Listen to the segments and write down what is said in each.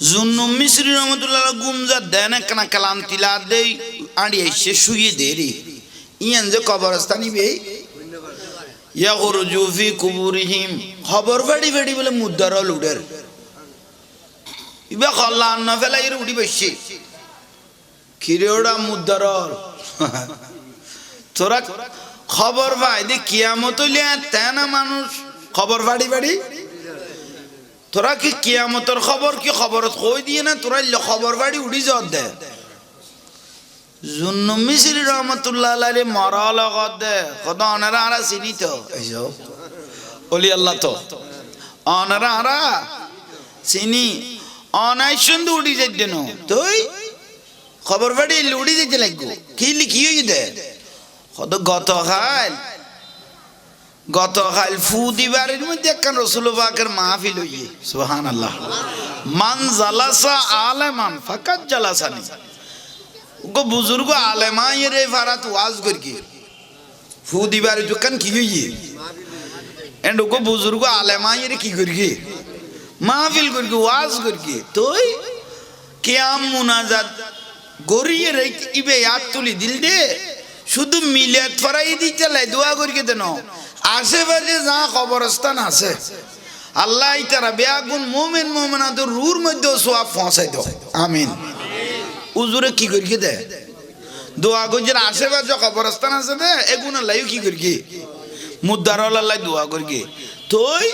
জুন্নুম মিসরি রহমতুল্লাহ গুমজা দেন একখানা কালাম তিলা দেই আড়ি এসে শুয়ে দে রে ইয়ান যে কবরস্থানি বে ইয়াখরুজু ফি কুবুরিহিম খবর ফাড়ি ফাড়ি বলে মুদ্দার লুডের ইবা খল্লান না ফেলাই উঠি বসছে কিরে ওটা মুদ্দার তোরা খবর পাই দে কিয়ামত হইলে তেনা মানুষ খবর ফাড়ি ফাড়ি তোরা কি কিয়ামতের খবর কি খবর কই দিয়ে না তোরা খবর ফাড়ি উঠি যাওয়ার দে জুন্নুম মিসরি রহমতুল্লাহ আলাইহি মরাল গদ দে খোদা অনারা আরা চিনি তো এইসব ওলি আল্লাহ তো অনারা আরা চিনি অনাই সুন্দর উঠি যাই দেন তুই খবর ফাড়ি উঠি যেতে লাগবো কি লিখি হই দে খোদা গতকাল ফু দিবারের মধ্যে একখান রসুল পাকের মাহফিল হইয়ে সুবহানাল্লাহ মান জালাসা আলেমান ফাকাত জালাসানি গো বুজুর্গ আলেমায়ে রে ফারাত ওয়াজ করকি ফু দিবারে দোকান কি হইয়ে এন্ড গো বুজুর্গ আলেমায়ে রে কি করকি মাহফিল করকি ওয়াজ করকি তুই কিয়াম মুনাজাত গরিয়ে রে ইবে ইয়াত তুলি দিল দে শুধু মিলাদ ফরাই দিতে লাই দোয়া করকে দেন আশেপাশে যা কবরস্থান আছে আল্লাহ তারা বেয়াগুন মুমিন মুমিনাতের রুর মধ্যে সওয়াব পৌঁছাই দাও আমিন উজুরে কি করি দে দোয়া করি আশেপাশে কবরস্থান আছে দে এগুন আল্লাহ কি করি মুদ্দার আল্লাহ দোয়া করি তুই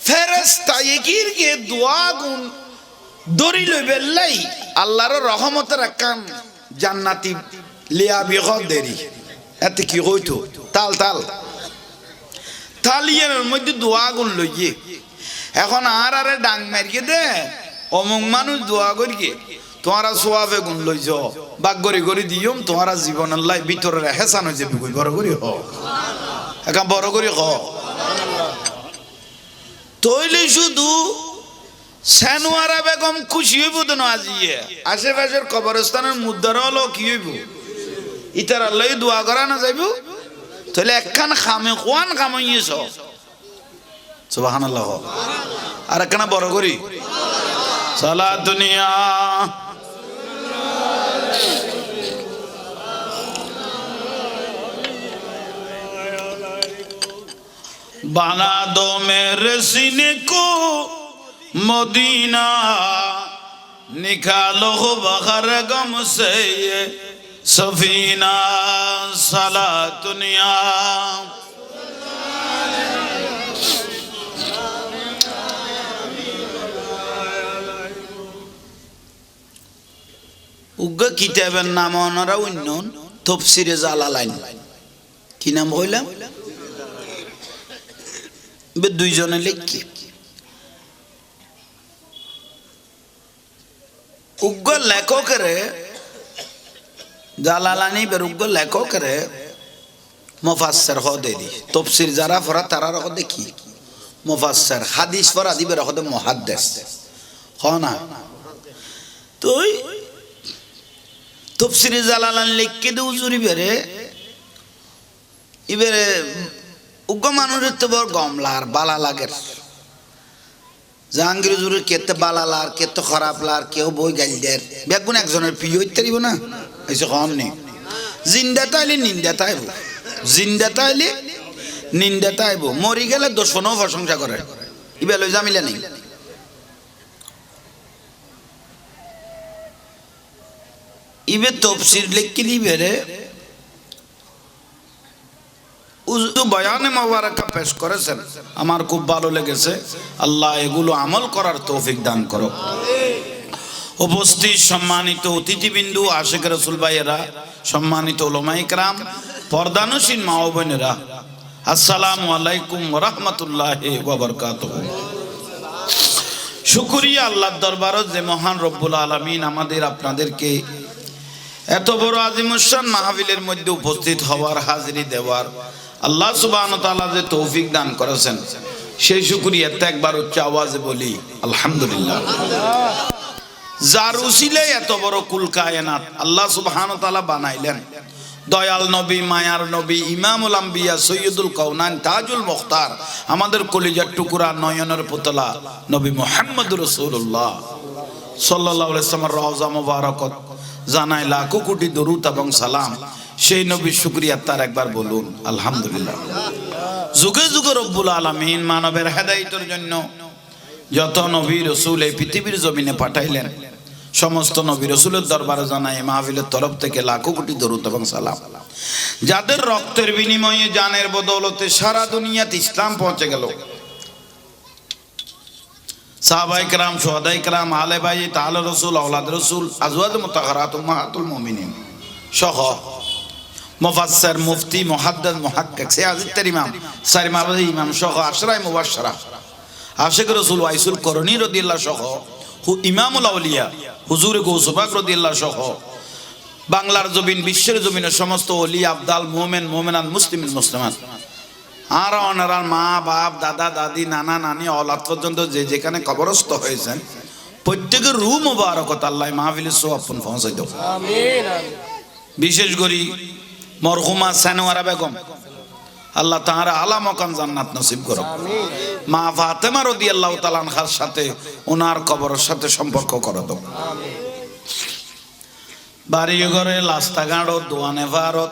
ফেরেশতা একির কে দোয়া গুন দরি লইবে লাই আল্লাহর রহমতের একখান জান্নাতি লিয়া বিগদ দেরি এতে কি হইতো তাল তাল তালিয়ার মধ্যে দোয়া গুন লইয়ে এখন আর আরে ডাং মারিয়ে দে অমুক মানুষ দোয়া করিয়ে তোমারা সোয়াবে গুন লই যাও বাগ গরি গরি দিয়ম তোমারা জীবন আল্লাহ ভিতরে হেসান হয়ে যাবে বড় করি হ এখন বড় করি হ তইলে শুধু সেনুয়ারা বেগম খুশি হইব তো না আজিয়ে আশেপাশের কবরস্থানের মুদ্দার হলো কি হইব ইতার আল্লাহ দোয়া করা না যাইব তাহলে একখান খামে কোয়ান খামাইয়েছ সুবহানাল্লাহ আর একখানা বড় করি সালা দুনিয়া বানা দো মেরে সিনে কো মদিনা নিকালো বাহর গম সে সফিনা সালা দুনিয়া উগ্র কিতাবের নাম ওনারা উন্নয়ন তফসিরে জালালাইন কি নাম কইলাম দুইজনে লিখি উগ্র লেখকের জালালানি বেরুগ্য লেখকের মুফাসসির হদে দি তাফসীর যারা পড়া তারা রক দেখি মুফাসসির হাদিস পড়া দিবে রক দে মুহাদ্দিস হনা তুই তাফসীর জালালান লিখকে দে উজুরি বেরে ইবেরে উগ্র মানুষের তো বড় গমলার বালা লাগের জাহাঙ্গীর হুজুরের কেতে বালা লার কেতে খারাপ লার কেউ বই গাইল দের বেগুন একজনের প্রিয় ইত্যাদিব না এসে কম নেই জিন্দা তাইলে নিন্দা তাইব জিন্দা তাইলে নিন্দা তাইব মরি গেলে দোষণও প্রশংসা করে ইবে লই জামিলা নেই ইবে তাফসীর লিখকে দিবে রে উজু বয়ানে মুবারাকা পেশ করেছেন আমার খুব ভালো লেগেছে আল্লাহ এগুলো আমল করার তৌফিক দান করো উপস্থিত সম্মানিত অতিথিবৃন্দু আশিক রাসূল ভাইয়েরা সম্মানিত উলামায়ে কেরাম পর্দানশীল মা ও বোনেরা আসসালামু আলাইকুম ওয়া রাহমাতুল্লাহি ওয়া বারাকাতুহু শুকরিয়া আল্লাহর দরবারে যে মহান রব্বুল আলামিন আমাদের আপনাদেরকে এত বড় আজিমুশান মাহফিলের মধ্যে উপস্থিত হওয়ার হাজিরি দেওয়ার আল্লাহ সুবহানাহু ওয়া তাআলা যে তৌফিক দান করেছেন সেই শুকরিয়াতে একবার উচ্চ আওয়াজে বলি আলহামদুলিল্লাহ যার উসিলায় এত বড় কুল কায়নাত আল্লাহ সুবহানাহু ওয়া তাআলা বানাইলেন দয়াল নবী মায়ার নবী ইমামুল আম্বিয়া সৈয়দুল কাউনাইন তাজুল মুখতার আমাদের কলিজার টুকরা নয়নের পুতলা নবী মুহাম্মদ রাসূলুল্লাহ সাল্লাল্লাহু আলাইহি ওয়াসাল্লামের রওজা মুবারাকাত জানাই লাখো কোটি দরুদ এবং সালাম। সেই নবীর শুকরিয়া তার একবার বলুন আলহামদুলিল্লাহ। যুগে যুগে রব্বুল আলামিন মানবের হেদায়েতের জন্য যত নবী রাসূল এই পৃথিবীর জমিনে পাঠাইলেন, সমস্ত নবী রাসূলের দরবারে জানাই মাহফিলের তরফ থেকে লাখো কোটি দরুদ এবং সালাম। যাদের রক্তের বিনিময়ে জানের বদৌলতে সারা দুনিয়াতে ইসলাম পৌঁছে গেল, সাহাবায়ে কেরাম, শুহাদায়ে কেরাম, আলে বাইত, আলে রাসূল, আওলাদ রাসূল, আজওয়াজ মুতাহহারাত, উম্মাহাতুল মুমিনিন সহ মুফাসসির, মুফতি, মুহাদ্দিস, মুহাক্কিক, সিয়াসতের ইমাম, সারিমাবাদী ইমাম সহ আশরায়ে মুবাশশারা, আশিক রাসূল ওয়াইসুল করনী রাদিয়াল্লাহু সহ ইমামুল আউলিয়া হুজুর গৌস পাক রাদিয়াল্লাহু সহ বাংলার জমিন, বিশ্বের জমিনের সমস্ত ওলি, আবদাল, মুমিন, মুমিনাত, মুসলিমিন, মুসলিমাত, আর ওনার মা বাপ, দাদা দাদি, নানা নানি, অলাদ পর্যন্ত যে যেখানে কবরস্থ হয়েছেন প্রত্যেকের রূহ মুবারকত আল্লাহ মাহফিলের সওয়াব পৌঁছাই দাও আমিন। বিশেষ করে মরহুমা সানোয়ারা বেগম, আল্লাহ তাহার আলা মাকাম জান্নাত নসিব করো। মা ফাতেমা রাদিয়াল্লাহু তাআলা আনহার সাথে ওনার কবরের সাথে সম্পর্ক করে দাও। বাড়ি ঘরে রাস্তাঘাট দোয়ানে ভারত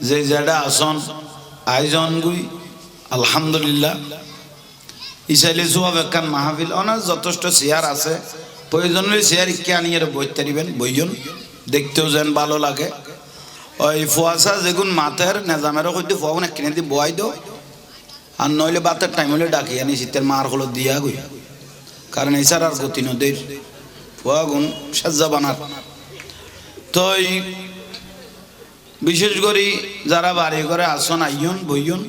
যে যেটা আসন আয়োজন গুই আলহামদুলিল্লাহ। ইসাইলে সোয়াব একখান মাহফিল ওনার যথেষ্ট চেয়ার আছে, প্রয়োজন হলে চেয়ার ইকে আনিয়ে বইতে দিবেন, বইজন দেখতেও যেন ভালো লাগে। ওই ফুয়াশা যেগুন মাথের নেজামেরও হইতে ফুয়াগুন কিনে দিয়ে বয়াই দাও, আর নইলে বাতের টাইম হলে ডাকি আনি শীতের মার হলো দিয়া গই, কারণ এছাড় আর গতি নদীর ফুয়াগুন সাজ্জা বানার। তো বিশেষ করে যারা বাড়ি ঘরে আসন আইয়ন বইয়ন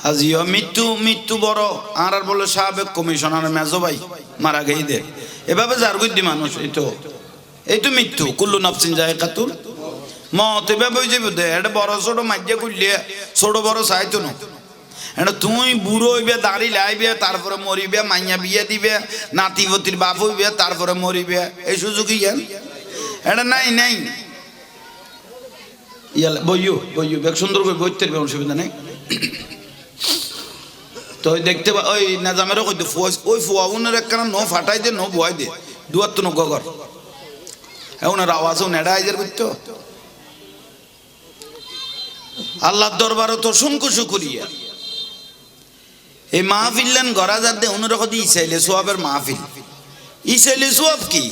হাজিও মৃত্যু মৃত্যু বড় আর বলে সাবেক কমিশনার মেজো ভাই মারা গেই দে এভাবে যার গুদ্দি মানুষ এই তো মৃত্যু কুল্লু নাফসিন যায়কাতুল মত এভাবে হয়ে যাবে দে। এটা বড় ছোট মাঝে করলে ছোট বড় চাইতো না, এটা তুই বুড়ো হইবে, দাড়ি লাইবে, তারপরে মরিবে, মাইয়া বিয়ে দিবে, নাতিপতির বাপ হইবে, তারপরে মরিবে, এই সুযোগই এটা নাই নাই। ইয়ালে বইও বইও বেশ সুন্দর করে বইতে পারবে, অসুবিধা নেই। তো দেখতে ওই নাজামেরও কইতে ওই ফুয়াউনের একখানা নো ফাটাই দে, নো বয় দে, দুয়ার তো নগর ওনার আওয়াজও নেড়া আইজার করতো। আল্লাহর দরবারে তো অসংখ্য শুকরিয়া। এই মাহফিলেন গড়া যাতে অনুরকম ইসাইলে সোয়াবের মাহফিল। ইসাইলে সোয়াব কি?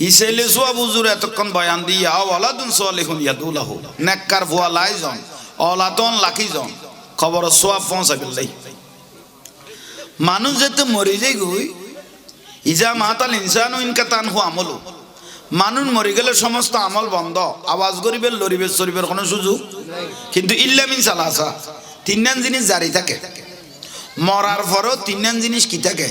ইসাইলে সোয়াব হুজুর এতক্ষণ বয়ান দিয়া ওয়ালাদুন সালিহুন ইয়াদুলাহু, নেককার ফুয়া লাইজন ওলাতন লাখিজন খবর সোয়াব পৌঁছাবিল্লাই। মানুষ যেতে মরে যাই গই ইজা মাতাল ইনসানু ইনকাতানহু আমলু, মানুষ মরে গেলে সমস্ত আমল বন্ধ, আওয়াজ করিবের লরিবের চরিবের কোনো সুযোগ কিন্তু ইল্লা মিন সালাসা, তিনজন জিনিস জারি থাকে। মরার পরও তিনজন জিনিস কি থাকে?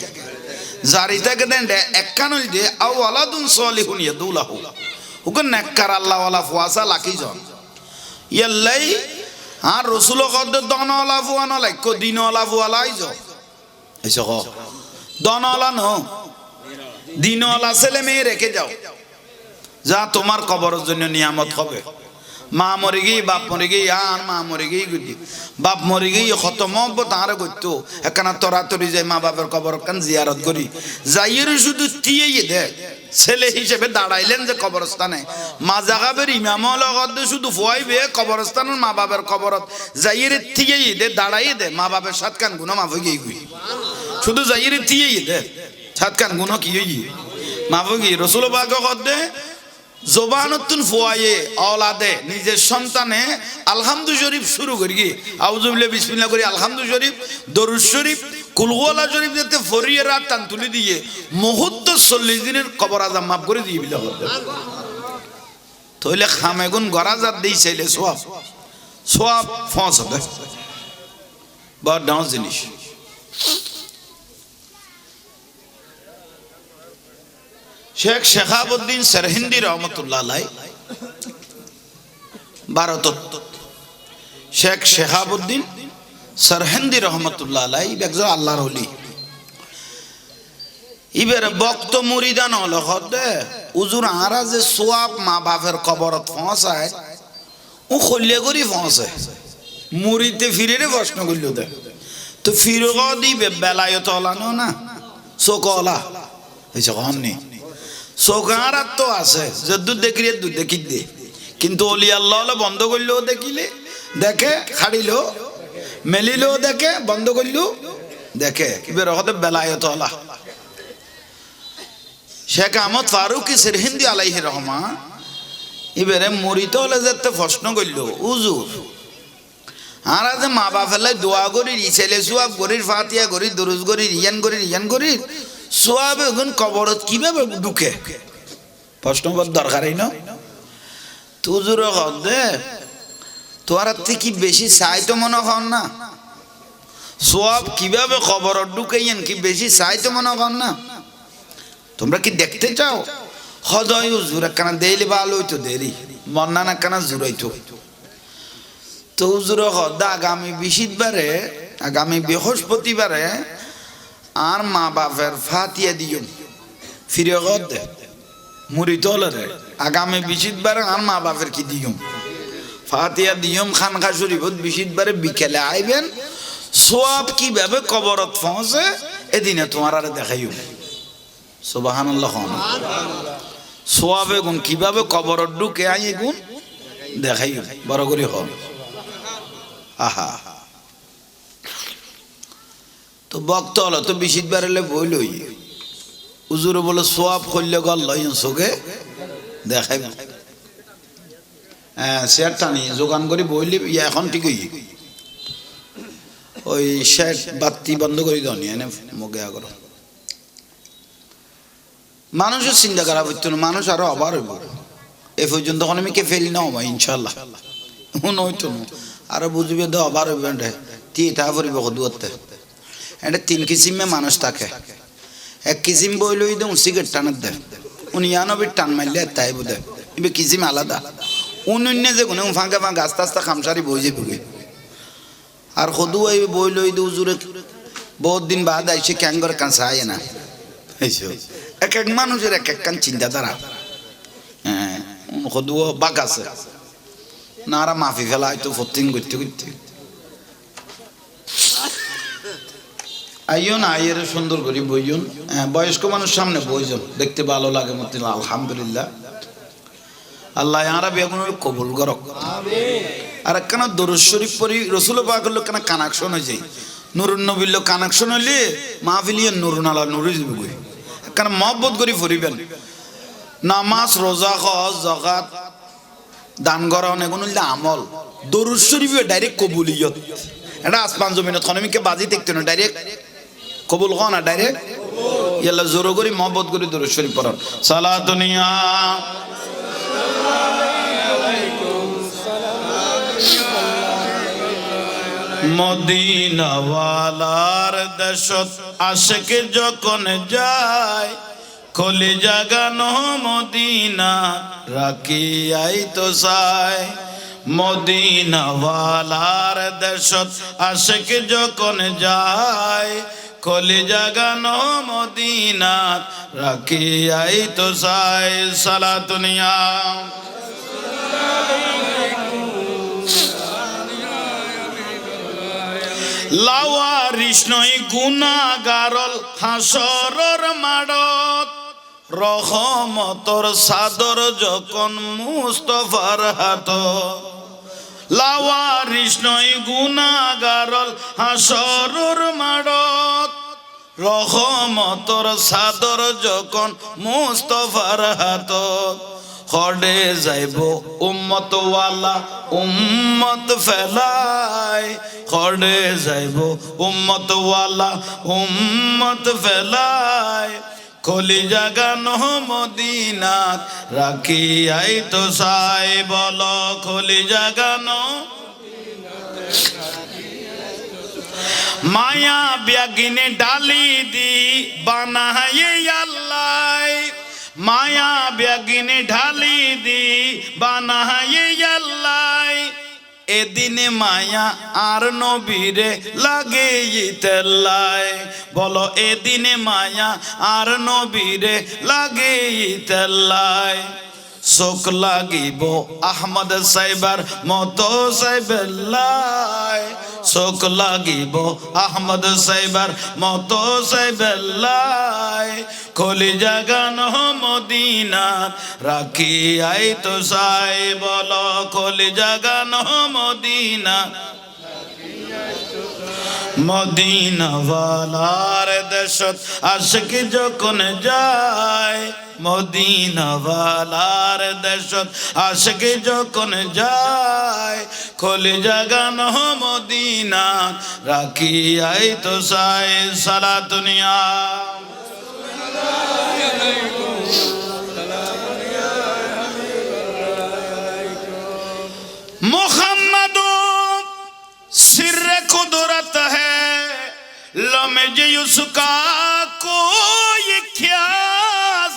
জারি থাকে। দেন একখান হইল দিয়ে আও ওয়ালাদুন সালিহুন ইয়াদুলাহু, ওকে নেককার আল্লাহওয়ালা ফুয়াসা লাখিজন ইয়াল্লাই। আর রসুল কদ দনওয়ালা ফুয়ানো লাইক দিনওয়ালা ফুয়ালাই য এসে দনওয়ালা ন দিনওয়ালা ছেলে মেয়ে রেখে যাও, যা তোমার কবরের জন্য নিয়ামত হবে। মা মরে গিয়ে বাপ মরে গিয়ে আর মা মরে গিয়ে গুটি বাপ মরে গিয়ে খতম তাঁরা করতো একখানা তরাতরি যায় মা বাপের কবর কান জিয়ারত করি যাইয়ের শুধু টিয়ে দে ছেলে হিসেবে দাঁড়াইলেন যে কবরস্থানে মা জাগাবের ইমাম শুধু ফুয়াইবে কবরস্থানের মা বাপের কবরত যাইয়ের টিয়ে দে দাঁড়াই দে মা বাপের সাত কান গুণ মাফ গিয়ে গুই শুধু যাইয়ের টিয়ে দে সাত কান গুণ কি মাফ গিয়ে রসুল বাগ দে জবানতুন ফুয়ায়ে আওলাদে নিজের সন্তানে আলহামদু শরীফ শুরু করি গিয়ে আউযুবিল্লাহ বিসমিল্লাহ করি আলহামদু শরীফ দরুদ শরীফ কুলহুয়াল্লাহ শরীফ যাতে ফরিয়ে রাত টান তুলে দিয়ে মুহূর্ত 40 দিনের কবর আযাব মাফ করে দিয়ে বিলা হতে তইলে খামেগুন গরাজাত দেই চাইলে সওয়াব সওয়াব ফসদ বড় ডাউন জিনিস। শেখ শেখাবুদ্দিন সরহিন্দি রহমতুল্লাহ আলাই ভারত, শেখ শেখাবুদ্দিন সরহিন্দি রহমতুল্লাহ আলাই একজন আল্লাহর ওলি। ইবের বক্ত মুরিদান হল হদে উজুর আরা যে সোয়াব মা বাপের কবরত পৌঁছায় ও খল্লে করি পৌঁছায় মুরিতে ফিরে প্রশ্ন করল দে তো ফিরগ দিবে বেলায়ত হলানো না চোখলা হয়েছে কখননি চোখার তো আছে যে দুধ দেখি দুধ দেখি দে কিন্তু অলি আল্লাহ বন্ধ করলেও দেখিলে দেখে খাড়িলেও মেলিলেও দেখে বন্ধ করলেও দেখে এবার হতে বেলায়ত হলা শেখ আহমদ ফারুকি সিরহিন্দি আলাইহি রহমা এবারে মরিতে হলে যেতে প্রশ্ন করল উজুর আর আজ মা বাপেলাই দোয়া করি ছেলে সোয়াব করির ফাতিয়া করি দুরুজ করি রিয়ান করি সোয়াব এখন কবরত কিভাবে ঢুকে প্রশ্ন দরকারই না তুজুর দে তোর হাতে কি বেশি চাই তো মনে কর না সোয়াব কিভাবে কবরত ঢুকাইয়েন কি বেশি চাই তো মনে কর না তোমরা কি দেখতে চাও হদয় হুজুর একখানা দেইলে ভালো হইতো দেরি মন্নান একখানা জুড়াইতো তো হুজুর হদা আগামী বিশিদবারে আগামী বৃহস্পতিবারে আর মা বাপের ফাতিয়া দিও ফিরে হদ দে মুড়ি তলরে আগামী বিশিদবারে আর মা বাপের কি দিও ফাতিয়া দিয়ম খানকা শরীফত বিশিদবারে বিকেলে আইবেন সোয়াব কিভাবে কবরত পৌঁছে এদিনে তোমার আর দেখাইও সুবহানাল্লাহ সোয়াবে গুণ কিভাবে কবরত ঢুকে আই গুণ দেখাই বড় করে হল আহা তো বক্ত হলো তো বিশিদবার এলে বই লই উজুরে বলে সোয়াব করলে গল লই চোখে দেখাই হ্যাঁ শেয়ার টানি যোগান করে বইলি এখন ঠিকই ওই শেয়ার বাতি বন্ধ করে দাও নি এনে মুখে আগর মানুষের চিন্তা করা হইতো না মানুষ আরো অবার হইব এ পর্যন্ত আমি কে ফেলি না হবা ইনশাল্লাহ হইতো না আরো বুঝবে তো অবার হইব তি তা পরিব দুয়াতে এটা 3 কিসিমে মানুষ থাকে এক কিসিম বই লই দে সিগারেট টানার দে উনি 99 টান মারলে তাই বুঝে এবে কিসিম আলাদা অন্য যে কোনো ফাঁকা আস্তে আস্তে খামসারি বই যাবে আর সদু এই বই লই দে হুজুরে বহুত দিন বাদ আইসে ক্যাঙ্গর কাঁচা আয় না এক এক মানুষের এক এক চিন্তাধারা হ্যাঁ সদু বাক আছে না আর মাফি ফেলা হয়তো ফতিং করতে করতে আইন আইয়ের সুন্দর করে বইজন বয়স্ক মানুষ সামনে বইজন দেখতে ভালো লাগে মত আলহামদুলিল্লাহ আল্লাহ আরা বেগুনের কবুল করক আর একখানা দরুদ শরীফ পড়ি রসুল পাক হলো কেন কানেকশন হয়ে যায় নুরুন নবীর কানেকশন হইলে মাহফিলিয়ে নুরুন আল্লাহ নুরুজ বই একখানা মহব্বত করে পড়িবেন নামাজ রোজা হজ যাকাত দান করা এগুলো হইলে আমল দরুদ শরীফে ডাইরেক্ট কবুলিয়ত এটা আসমান জমিনত খনমিকে বাজি দেখতে না ডাইরেক্ট কবুল হ না ডাইরেক্ট ইয়াল্লা জোর করি মহব্বত করি দরুদ শরীফ পড়ান সালাতুনিয়া মদিনাওয়ালার দেশত আশিক যখন যায় খলি জাগানো মদিনা রাখি আই তো চায় মদিনাওয়ালার দেশত আশিক যখন যায় খলি জাগানো মদিনা রাখি আই তো চায় সালাতুনিয়া লাওয়ারিস নয় গুনাহগারল হাসরের মাঠত রহমতর সাদর যখন মুস্তাফার হাত লাওয়ারিস নয় গুনাহগারল হাসরের মাঠত রহমতর সাদর যখন মুস্তাফার হাত খড়ে যাইব উম্মত ওয়ালা উম্মত ফেলাই খড়ে যাইব উম্মত ওয়ালা উম্মত ফেলাই খলি জাগানো মদিনাত রাখি আই তো সাই বল খলি জাগানো মায়া ব্যাগিনে ডালি দি বানায় আল্লাহ মায়া ব্যাগিনে ঢালি দি বানায় আল্লাহ এদিনে মায়া আর নবীরে লাগে তেল্লাই বলো এদিনে মায়া আর নবীরে লাগে তেল্লাই চোখ লাগিব আহমদ সাহেবার মতো সাহেবেল্লাই চোখ লাগিব আহমদ সাহেবার মতো সাহেবেল্লাই কলি জাগানো মদিনা রাখি আই তো সাই বলো কলি জাগানো মদিনা মদিনা ওয়ালার দেশত আশিক যখন যায় মদিনা ওয়ালার দেশত আশিক যখন যায় খোলে জাগানো মদিনা রাখি আই তো সাই সারা দুনিয়া মোহাম্মদ सिर्रे कुदरत है लमज उसका कोई क्या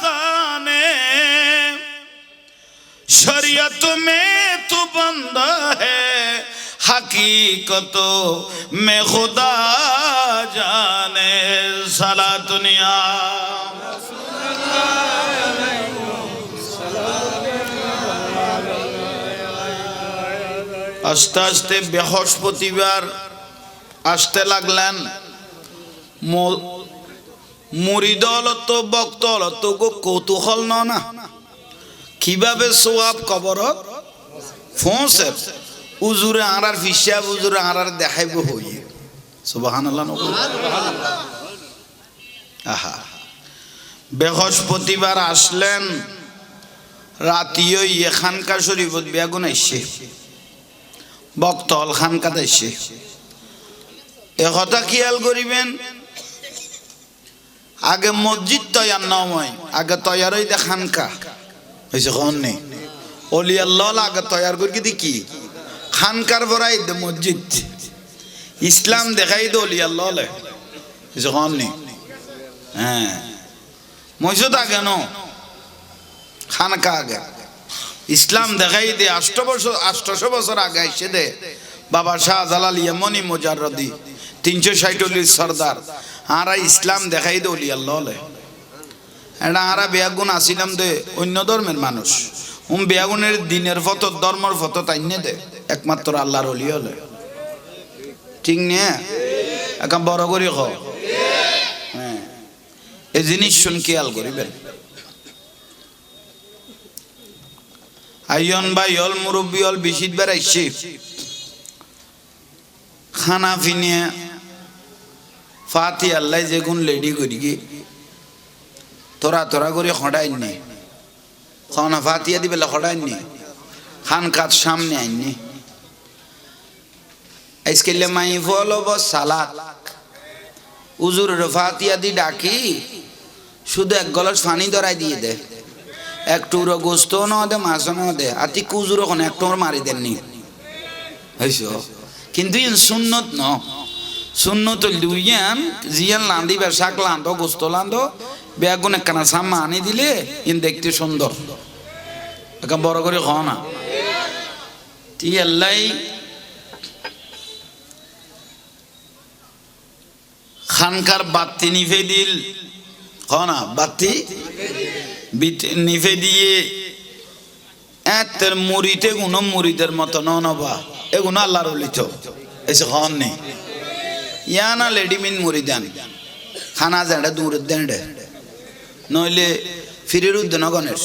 जाने शरीयत में तू बंदा है हकीकतों में खुदा जाने साला दुनिया আস্তে আস্তে বৃহস্পতিবার আসতে লাগলেন মুরিদ হলত ভক্ত হলত কৌতূহল না কিভাবে সোয়াব কবরত পৌঁছে উজুরে আড়ার ফিসা উজুরে আড়ার দেখাইব হইয়ে সুবহানাল্লাহ আহা বৃহস্পতিবার আসলেন রাতিও এখানকার শরীফত বেগুন আইসে ভক্ত হল খানকা দেশে একথা খেয়াল করিবেন আগে মসজিদ তৈয়ার নয় আগে তৈয়ার হই দে খানকা হয়েছে কন নেই অলি আল্লাহ আগে তৈয়ার করি দেখি খানকার বড়াই দে মসজিদ ইসলাম দেখাই দে অলি আল্লাহ হয়েছে কন নেই হ্যাঁ মসজিদ আগে ন খানকা আগে ইসলাম দেখাই দে 800 বছর আগে এসে দে বাবা শাহজালাল ইয়েমনি মুজাররদি 360 সরদার আরা ইসলাম দেখাই দে ওলি আল্লাহ এটা আরা বেয়াগুন আসিলাম দে অন্য ধর্মের মানুষ বেয়াগুনের দিনের ফত ধর্মর ফত তাইনে দে একমাত্র আল্লাহর ওলি হলে ঠিক নিয়ে এখন বড় করি খ হ্যাঁ এই জিনিস শুন খেয়াল করিবেন আইয়ন ভাই হল মুরব্বী হল বিশিত বেড়াইছে খানা ফিনিয়ে ফাতি আল্লাহ যেগুন লেডি করি গে তোরা করে খড়াই নে খানা ফাতিয়া দি বেলা খড়াই নে খান কাত সামনে আইনি আজকালে মাই ফলব সালাত উজুরের ফাতিয়া দি ডাকি শুধু এক গলাস পানি ধরাই দিয়ে দে একটু গোস্ত না দে মাছ না দে আতি কুজুর ওখানে একটু মারি দেননি কিন্তু সুন্নত ন সুন্নত লুইয়ান জিয়ান লান্দি বা শাক লান্দো গোস্ত লান্দো বেগুন একখানা সাম্মা আনি দিলে ইন দেখতে সুন্দর এখন বড় করে খ না তি আল্লাই খানকার বাতি নিভে দিল খ না বাতি নিভে দিয়ে এতের মুড়িতে কোনো মুড়িদের মতো নবা এগুলো আল্লাহর লিত এসে খান নেই ইয়ানা লেডিমিন মুড়ি দেন খানা দেন দূরের দেন নইলে ফিরের উদ্যান গণেশ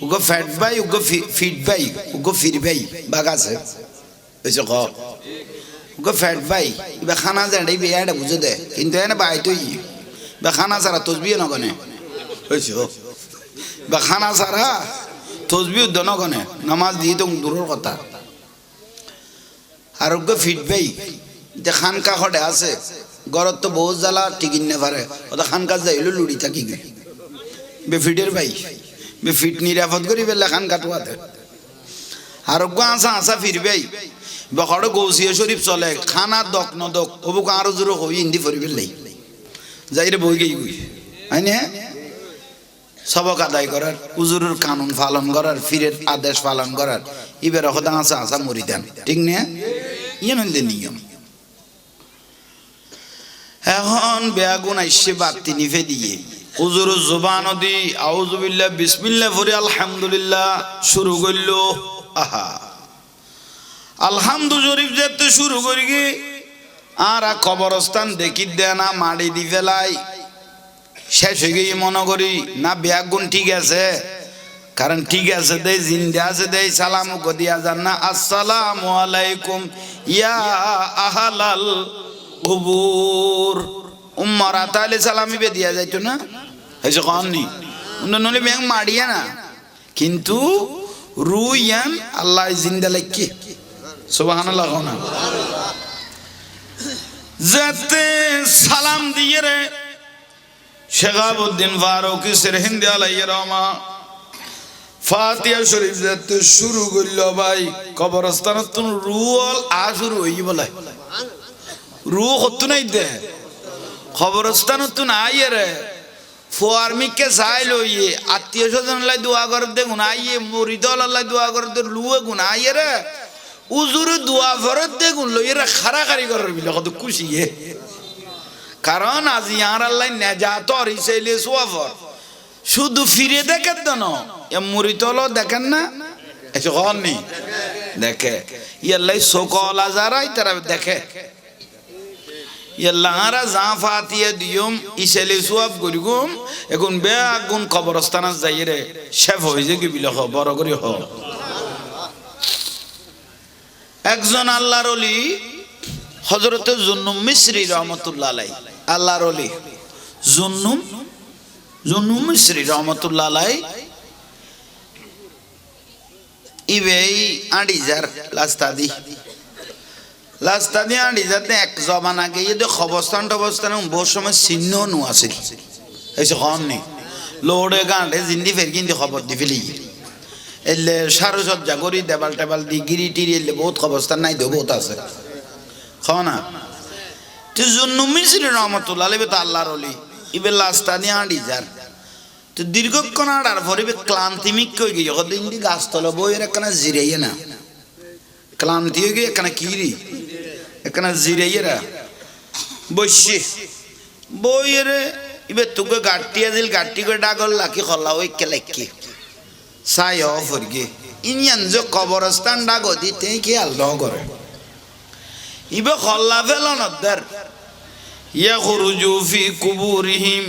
উগো ফ্যাট ভাই উগো ফিট ভাই উগো ফির ভাই বাঘ আছে এসে খ উগো ফ্যাট ভাই এবার খানা দেন এই বিয়াটা বুঝে দে কিন্তু এনে বাই তুই বা খানা ছাড়া তসবিও নগনে হয়েছে বা খানা ছাড়া তসবিও দনগনে নামাজ দিয়ে তো দূরের কথা আরোগ্য ফিট ভাই যে খানকা খড়ে আছে গরত তো বহুত জ্বালা টিকিন নে পারে ওটা খানকা যাইলো লুড়ি থাকি গে বে ফিটের ভাই বে ফিট নিরাপদ করি বেলা খান কাটুয়াতে আরোগ্য আসা ফির ভাই বা খড়ে গৌসিয়া শরীফ চলে খানা দক নদক হবুক আরো জোর হই হিন্দি ফরি বেলাই যাইরে বই গই গই আইনে সবক আদায় করার হুজুরের কানুন পালন করার ফিরের আদেশ পালন করার ইবের হদা আসা মরি দেন ঠিক না ইয়ে নইলে নিয়ম এখন বেয়াগুন আইসে বাতি নিভে দিয়ে হুজুর জুবান দি আউযু বিল্লাহ বিসমিল্লাহ পড়ে আলহামদুলিল্লাহ শুরু করলো। আহা আলহামদু শরীফ যেতে শুরু করি গে আর কবরস্থান দেখি দেয় না মাড়ি দি ফেলাই শেষ হয়ে গিয়ে মনে করি না ব্যাগুন ঠিক আছে, কারণ ঠিক আছে দেই জিন্দা আছে দেই সালাম দিয়া যান না আসসালামু আলাইকুম ইয়া আহলাল কুবুর উম্মারা তাহলে সালামি বে দিয়া যাইতো না হয়েছে কমনি নলে ব্যাং মাড়িয়া না কিন্তু রুইয়ান আল্লাহ জিন্দা লাইকে সুবহানাল্লাহ না যাতে সালাম দিয়ে রে শেখাবুদ্দিন ফারুকি সিরহিন্দি আলাইহির রহমা ফাতিহা শরীফ যাতে শুরু করলো ভাই কবরস্থানত তুন রুল আ শুরু হই বলে রু হতো নাই দে কবরস্থানত তুন আইয়ে রে ফোয়ারমিকে চাই লইয়ে আত্মীয় স্বজন লাই দোয়া করে দে গুণ আইয়ে মুরিদল আল্লাহ দোয়া করে দে লুয়ে গুণ আইয়ে রে উজুরে দোয়া ফরত দে গুণ লইয়ে রে খারাখারি করার বিলে কত খুশিয়ে, কারণ আজ ইয়ার আল্লাহ নেজাত রিসাইলে সোয়াফর শুধু ফিরে দেখেন তো না মুরিদল দেখেন না এসে কল নেই দেখে ইয়াল্লাই সকল আজারাই তারা দেখে ইয়াল্লাহারা যা ফাতিয়ে দিয়ম ইসেলে সোয়াব করিগুম এখন বেগুন কবরস্থান যাইয়ে রে শেফ হয়ে যে কি বিলে হ বড় করি হ। একজন আল্লাহর ওলি হযরতে জুন্নুম মিসরি রহমাতুল্লাহ আলাইহি, আল্লাহর ওলি জুন্নুম মিসরি রহমাতুল্লাহ আলাইহি ইবেই আড়িজার লাস্তাদি আড়ি যাতে এক জমান আগে যদি অবস্থান বহু সময় চিহ্ন নো আছিল এইসব কম নেই লোড়ে গাঁটে জিন্দি ফের কিন্তু খবর দি ফেলি এলে সারসজ্জা করি দেবাল টেবাল দি গিরি টিরি এলে বহুত অবস্থান নাই দেব বহুত আছে খাও না তুই জুন্নুম মিসরি রহমাতুল্লাহ আলাইহি তো আল্লাহর ওলি ইবে লাস্তাদি আড়ি যার তো দীর্ঘক্ষণ আড়ার পরে ক্লান্তি মিক কই গিয়ে কদিন দি গাছতলা বইয়ের একখানা জিরাইয়ে না ক্লান্তি হয়ে গিয়ে একখানা কিরি একখানা জিরাইয়েরা বসে বইয়ের এবার তোকে গাড়টি আজিল গাড়টি করে ডাগল লাকি খল্লা ওই কেলেকি চাই ফরগে ইনিয়ান যে কবরস্থান ডাগো দিতে খেয়াল করে ইবে খল্লা ফেলনদের ইয়া খুরুজু ফি কুবুরিহিম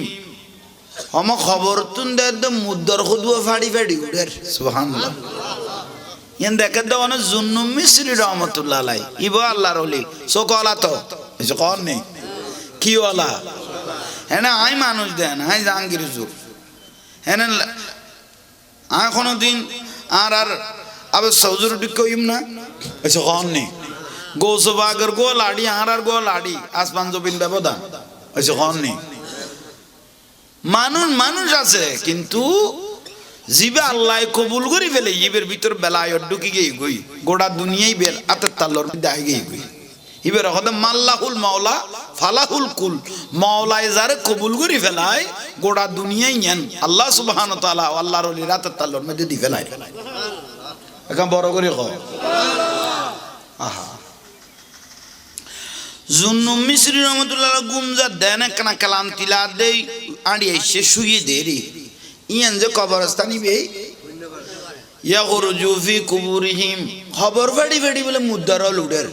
হম খবর তুন দে মুদ্দর খুদুয়া ফাড়ি ফাড়ি উড়ের সুবহানাল্লাহ ইয়ান দেখে তো অনেক জুন্নুম মিসরি রহমাতুল্লাহ আলাইহি ইবো আল্লাহর ওলি সকলা তো এসে কর নেই কি ওলা হ্যাঁ আই মানুষ দেন আই জাহাঙ্গীর যুগ হ্যাঁ আয় কোনো দিন আর আবার সৌজুরুটি কইম না এসে কর নেই গোসবাগর গো লাড়ি আর গো লাড়ি আসমান জবিন ব্যবধান এসে কর নেই মানুষ আছে কিন্তু জিবে আল্লাহ কবুল করি ফেলে ইবের ভিতর বেলায়ত ঢুকি গিয়ে গই গোটা দুনিয়াই বেল আতের তাল্লর মধ্যে আই গিয়ে গই ইবের হদে মাল্লাহুল মাওলা ফালাহুল কুল মাওলায় যারে কবুল করি ফেলায় গোটা দুনিয়াই নেন আল্লাহ সুবহানাহু ওয়া তাআলা আল্লাহর ওলি রাতের তাল্লর মধ্যে দি ফেলায় এখন বড় করে কও আহা জুন্নুম মিসরি রহমাতুল্লাহ গুমজা দেন একখানা কালাম তিলা দেই আড়ি এসে শুয়ে দে রে ইয়ান যে কবরস্থানি বে ইয়া খুরুজু ফি কুবুরিহিম খবর ফাড়ি ফাড়ি বলে মুদ্দারল উড়ের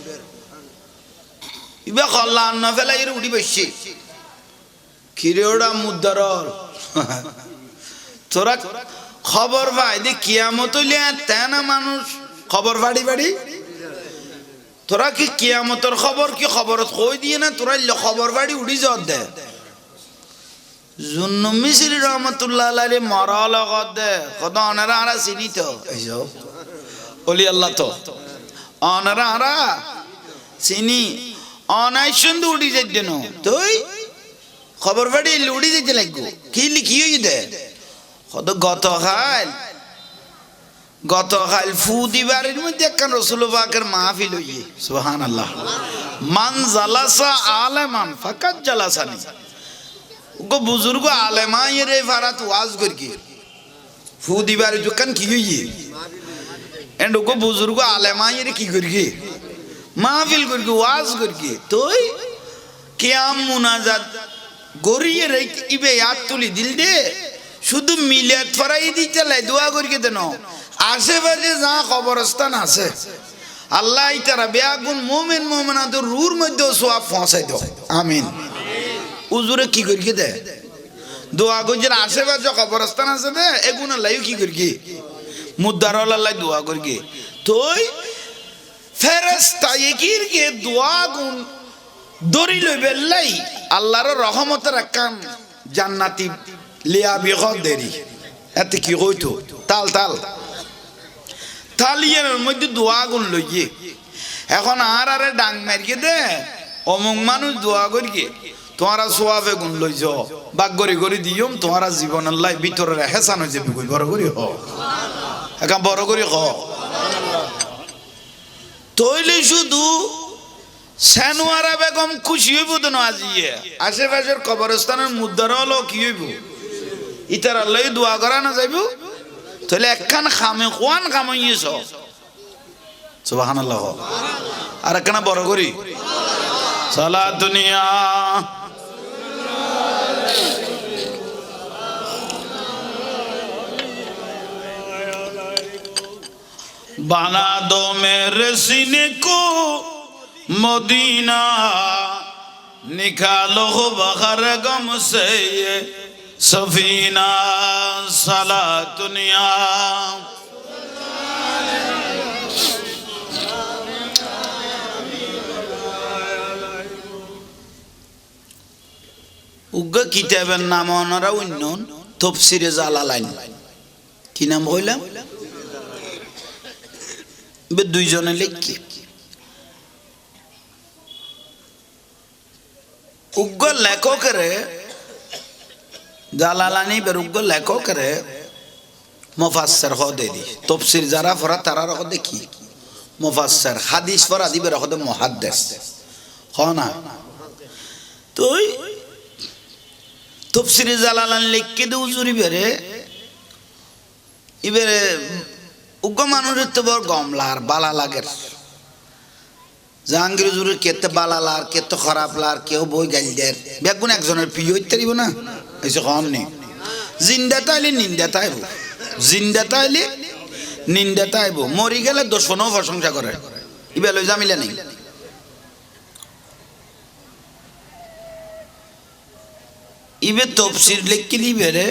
ইবা খল্লা না ফেলা এর উড়ি বসে কিরে ওড়া মুদ্দারল তোরা খবর পাই দে কিয়ামত হইলে তেনা মানুষ খবর ফাড়ি ফাড়ি তোরা কি কিয়ামতের খবর কি খবরত কই দিয়ে না তোরা খবর ফাড়ি উড়ি যাওয়ার দে জুন্নুম মিসরি রহমাতুল্লাহ আলাইহি মরা লগত দে কত অনারা আরা চিনি তো এইসব ওলি আল্লাহ তো অনারা আরা চিনি অনাইশন তো উড়ি যাই দেন তুই খবর ফাড়ি উড়ি যাইতে লাগবো কি লিখি হই দে কত গতকাল ফু দিবারের মধ্যে একখান রাসূল পাকের মাহফিল হইয়ে সুবহানাল্লাহ মান জালাসা আলেমান ফাকাত জালাসানি গো বুজুর্গ আলেমা রে ফারাত ওয়াজ করকি ফু দিবার যখন কি হইয়ে এন্ড গো বুজুর্গ আলেমা রে কি করকি মাহফিল করকি ওয়াজ করকি তুই কিয়াম মুনাজাত গড়িয়ে রেখে ইবে হাত তুলি দিল দে শুধু মিলাদ ফরাই দিতে লাই দোয়া করিকে দেন আশেপাশে যা কবরস্থান আছে আল্লাহ তারা বেয়াগুন মোমেন মোমেনাদের রুর মধ্যে সোয়াব পৌঁছাই দাও আমিন উজুরে কি করিকে দে দোয়া করির আশেপাশে কবরস্থান আছে দে এগুলো লাই কি করিকে মুদ্দার আল্লাহ দোয়া করিকে তুই ফেরেশতা একির কে দোয়া গুন দড়ি লইবে লাই আল্লাহর রহমতের কাম জান্নাতি লিয়া বিগত দেরি এতে কি কইতো তাল তাল তালিয়ার মধ্যে দোয়া গুন লইয়ে এখন আর ডাং মারিয়ে দে অমুক মানুষ দোয়া করিয়ে তোমারা সোয়াবে গুন লই যাও বাগ গড়ি গড়ি দিয়ম তোমারা জীবন আল্লাহ ভিতরে হেসান হয়ে যাবে বড় করি হ এখন বড় করি হ তৈলে শুধু সানোয়ারা বেগম খুশি হইব তো না আজিয়ে আশেপাশের কবরস্থানের মুদ্দার হলো কি হইব ইতার আল্লাহ দোয়া করা না যাইব তাহলে একখান খামে কোয়ান খামাইয়েছ সুবহানাল্লাহ আর একখানা বড় করি সালা দুনিয়া बना दो मेरे सीने को मदीना निकालो बखर गम से ये सफीना सला दुनिया उग्गा किताबेर नाम ओनारा उन्नन तफसिरे জালালাইন কি নাম কইলাম দুইজনে লিখি উগ্র লেখকের জালালানি বের উগ্র লেখকের মুফাসসির হদে দি তাফসীর যারা পড়া তারা রক দেখি মুফাসসির হাদিস পড়া দিবে রক মুহাদ্দিস হনা তুই তাফসীর জালালান লিখকে দে উজুরি বেরে ইবেরে উগ্র মানুষের তো বড় গমলার বালা লাগের জাহাঙ্গীর হুজুরের কেতে বালা লার কেতে খারাপ লার কেউ বই গাইল দেয় বেগুন একজনের প্রিয় হইতে পারিব না এসে কম নেই জিন্দা তাইলে নিন্দা তাইব জিন্দা তাইলে নিন্দা তাইব মরি গেলে দর্শনও প্রশংসা করে ইবে লই জামিলা নেই ইবে তফসির লিখকে দিবে রে